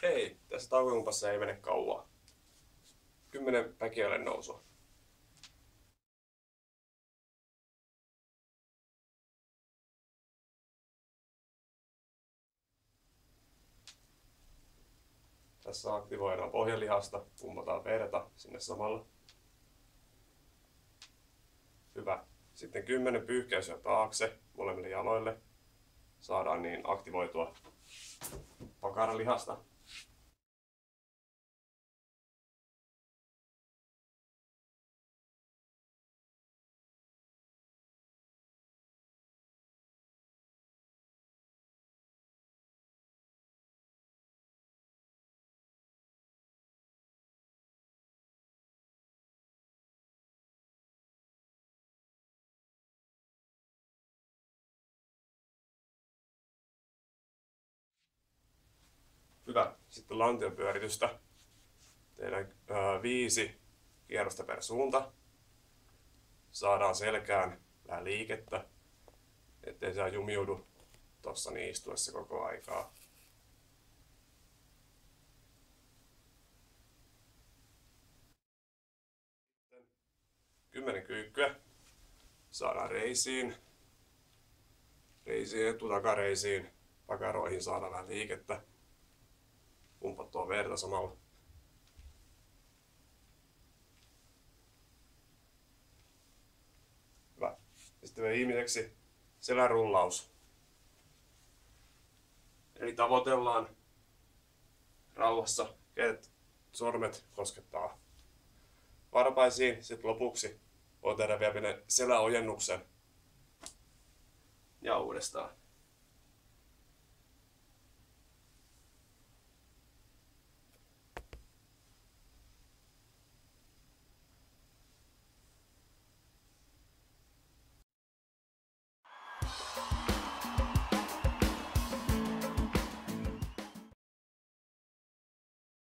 Ei, tässä taukokumpassa ei mene kauaa. 10 päkiölle nousua. Tässä aktivoidaan pohjelihasta, pumpataan verta sinne samalla. Hyvä. Sitten 10 pyyhkäisyä taakse molemmille jaloille. Saadaan niin aktivoitua pakaralihasta. Hyvä. Sitten lantion pyöritystä. Tehdään 5 kierrosta per suunta. Saadaan selkään vähän liikettä, ettei se jumiudu tuossa niin istuessa koko aikaa. Sitten 10 kyykkyä. Saadaan reisiin, etutakareisiin, pakaroihin saadaan vähän liikettä. Pumpattua verta samalla. Hyvä. Sitten viimeiseksi selärullaus. Eli tavoitellaan rauhassa, kädet, sormet koskettaa varpaisiin. Sitten lopuksi voi tehdä vielä pienen seläojennuksen. Ja uudestaan.